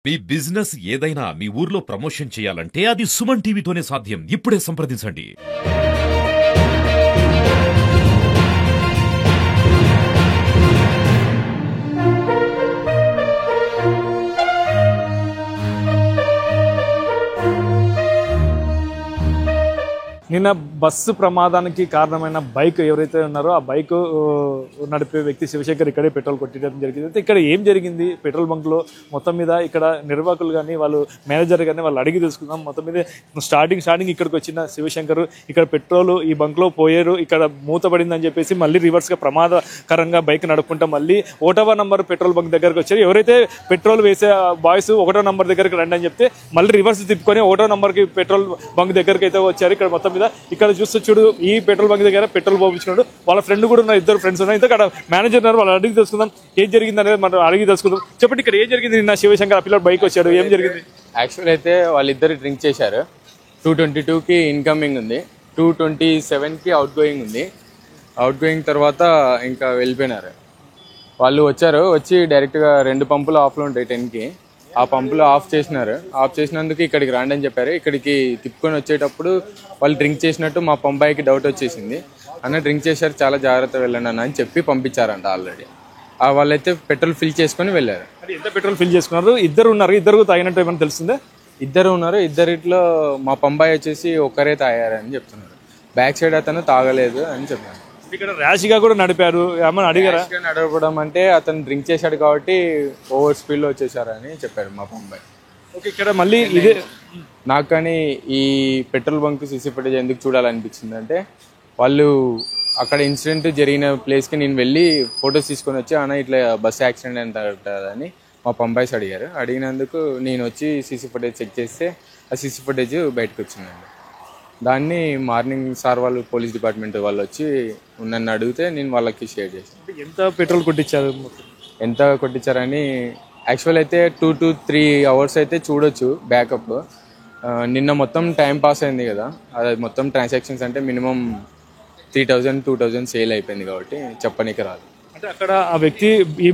మీ business ఏదైనా మీ ఊర్లో promotion చేయాలంటే అది సుమన్ టీవీతోనే సాధ్యం. ఇప్పుడే సంప్రదించండి. నిన్న బస్సు ప్రమాదానికి కారణమైన బైక్ ఎవరైతే ఉన్నారో ఆ బైక్ నడిపే వ్యక్తి శివశంకర్ ఇక్కడే పెట్రోల్ కొట్టడం జరిగింది. అయితే ఇక్కడ ఏం జరిగింది పెట్రోల్ బంక్లో మొత్తం మీద ఇక్కడ నిర్వాహకులు కానీ వాళ్ళు మేనేజర్ కానీ వాళ్ళు అడిగి తెలుసుకుందాం. మొత్తం మీద స్టార్టింగ్ ఇక్కడికి వచ్చిన శివశంకర్ ఇక్కడ పెట్రోల్ ఈ బంక్లో పోయారు, ఇక్కడ మూతపడిందని చెప్పేసి మళ్ళీ రివర్స్గా ప్రమాదకరంగా బైక్ నడుపుకుంటా మళ్ళీ 1వ నంబర్ పెట్రోల్ బంక్ దగ్గరకు వచ్చారు. ఎవరైతే పెట్రోల్ వేసే బాయ్స్ 1వ నంబర్ దగ్గరికి రండి అని చెప్తే మళ్ళీ రివర్స్ తిప్పుకొని 1వ నంబర్కి పెట్రోల్ బంక్ దగ్గరికి అయితే వచ్చారు. ఇక్కడ మొత్తం ఇక్కడ చూస్తూ చూడు ఈ పెట్రోల్ బంక్ దగ్గర పెట్రోల్ పోపించుకున్నాడు. వాళ్ళ ఫ్రెండ్ కూడా ఉన్నారు, 2 ఫ్రెండ్స్ ఉన్నారు. ఇంత అక్కడ మేనేజర్ ఉన్నారు, వాళ్ళు అడిగి తెలుసుకుందాం ఏం జరిగింది అనేది మనం అడిగి తెలుసుకుందాం. చెప్పండి ఇక్కడ ఏం జరిగింది? నిన్న శివశంకర్ ఆ పిల్లలు బైక్ వచ్చాడు, ఏం జరిగింది? యాక్చువల్ అయితే వాళ్ళిద్దరు డ్రింక్ చేశారు. 222కి ఇన్కమింగ్ ఉంది, 227కి అవుట్ గోయింగ్ ఉంది. అవుట్ గోయింగ్ తర్వాత ఇంకా వెళ్ళిపోయినారు. వాళ్ళు వచ్చి డైరెక్ట్గా 2 పంపులు ఆఫ్లో ఉంటాయి 10కి. ఆ పంపులు ఆఫ్ చేసినారు. ఆఫ్ చేసినందుకు ఇక్కడికి రాండి అని చెప్పారు. ఇక్కడికి తిప్పుకొని వచ్చేటప్పుడు వాళ్ళు డ్రింక్ చేసినట్టు మా పంబాయికి డౌట్ వచ్చేసింది. అన్న డ్రింక్ చేశారు, చాలా జాగ్రత్త వెళ్ళండి అన్న అని చెప్పి పంపించారంట. ఆల్రెడీ వాళ్ళైతే పెట్రోల్ ఫిల్ చేసుకొని వెళ్ళారు. ఎంత పెట్రోల్ ఫిల్ చేసుకున్నారు? ఇద్దరు ఉన్నారు, ఇద్దరు తాగినట్టు ఏమైనా తెలిసిందే? ఇద్దరు ఉన్నారు, ఇద్దరిట్లో మా పంబాయి వచ్చేసి ఒక్కరే తాగారని చెప్తున్నారు. బ్యాక్ సైడ్ అతను తాగలేదు అని చెప్పారు. ఇక్కడ ర్యాష్ గా కూడా నడిపారు, ఏమన్నా అడిగారా? నడపడం అంటే అతను డ్రింక్ చేశాడు కాబట్టి ఓవర్ స్పీడ్ లో వచ్చేసారని చెప్పాడు మా పంబాయి. ఓకే, ఇక్కడ మళ్ళీ ఇదే నాకు కానీ ఈ పెట్రోల్ బంక్ సీసీ ఫుటేజ్ ఎందుకు చూడాలనిపించింది అంటే, వాళ్ళు అక్కడ ఇన్సిడెంట్ జరిగిన ప్లేస్కి నేను వెళ్ళి ఫొటోస్ తీసుకొని వచ్చి అన్న ఇట్లా బస్ యాక్సిడెంట్ ఎంత అని మా పంబాయిస్ అడిగారు. అడిగినందుకు నేను వచ్చి సీసీ ఫుటేజ్ చెక్ చేస్తే ఆ సీసీ ఫుటేజ్ బయటకు వచ్చిందండి. దాన్ని మార్నింగ్ సార్ వాళ్ళు పోలీస్ డిపార్ట్మెంట్ వాళ్ళు వచ్చి నన్ను అడిగితే నేను వాళ్ళకి షేర్ చేశాను. ఎంత పెట్రోల్ కొట్టించారు? ఎంత కొట్టించారని యాక్చువల్ అయితే 2 to 3 hours అయితే చూడొచ్చు బ్యాకప్. నిన్న మొత్తం టైం పాస్ అయింది కదా, అది మొత్తం ట్రాన్సాక్షన్స్ అంటే మినిమం 3000 2000 సేల్ అయిపోయింది కాబట్టి చెప్పనీకి రాదు. అంటే అక్కడ ఆ వ్యక్తి ఈ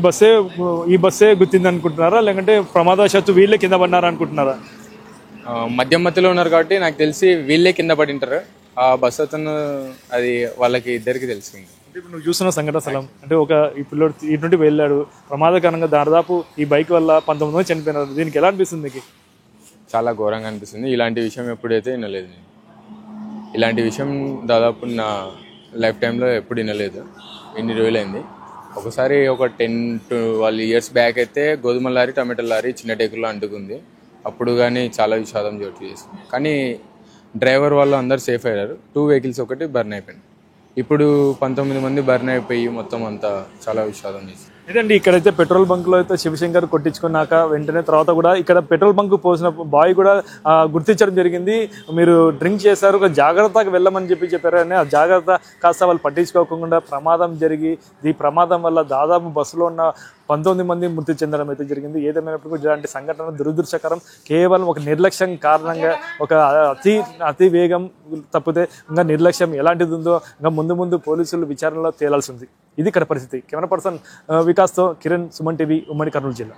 బస్సే గుర్తింది అనుకుంటున్నారా, లేకంటే ప్రమాదవశాత్తు వీళ్ళే కింద పడినారా అనుకుంటున్నారా? మధ్యలో ఉన్నారు కాబట్టి నాకు తెలిసి వీళ్ళే కింద పడి ఉంటారు. ఆ బస్ అతను అది వాళ్ళకి ఇద్దరికి తెలిసింది. అంటే ఇప్పుడు నువ్వు చూస్తున్న సంఘటన స్థలం అంటే ఈ పిల్లోడు ఇటు నుండి వెళ్ళాడు, ప్రమాదకరంగా దాదాపు ఈ బైక్ వల్ల 19 మంది చనిపోయినారు. దీనికి ఎలా అనిపిస్తుంది నీకు? చాలా ఘోరంగా అనిపిస్తుంది. ఇలాంటి విషయం ఎప్పుడైతే వినలేదు నేను. ఇలాంటి విషయం దాదాపు నా లైఫ్ టైంలో ఎప్పుడు వినలేదు. ఎన్ని రోజులైంది. ఒకసారి ఒక 10-12 years బ్యాక్ అయితే గోధుమ లారీ టమాటో లారీ చిన్న టేకుల్లో అంటుకుంది. అప్పుడు కానీ చాలా విషాదం చోటు చేసింది. కానీ డ్రైవర్ వాళ్ళు అందరు సేఫ్ అయ్యారు. 2 vehicles ఒకటి బర్న్ అయిపోయింది. ఇప్పుడు 19 మంది బర్న్ అయిపోయి మొత్తం అంతా చాలా విషాదం చేసింది. ఇదండి ఇక్కడైతే పెట్రోల్ బంక్లో అయితే శివశంకర్ కొట్టించుకున్నాక వెంటనే తర్వాత కూడా ఇక్కడ పెట్రోల్ బంక్ పోసిన బాయ్ కూడా గుర్తించడం జరిగింది. మీరు డ్రింక్ చేశారు, ఒక జాగ్రత్తగా వెళ్ళమని చెప్పారు అని ఆ జాగ్రత్త కాస్త వాళ్ళు పట్టించుకోకుండా ప్రమాదం జరిగి ఈ ప్రమాదం వల్ల దాదాపు బస్సులో ఉన్న 19 మంది మృతి చెందడం అయితే జరిగింది. ఏదేమైనప్పుడు ఇలాంటి సంఘటన దురదృష్టకరం. కేవలం ఒక నిర్లక్ష్యం కారణంగా ఒక అతి వేగం తప్పితే ఇంకా నిర్లక్ష్యం ఎలాంటిది ఉందో ఇంకా ముందు పోలీసులు విచారణలో తేలాల్సి ఉంది. ఇది ఇక్కడ పరిస్థితి. కెమెరా పర్సన్ వికాస్తో కిరణ్, సుమన్ టీవీ, ఉమ్మడి కర్నూలు జిల్లా.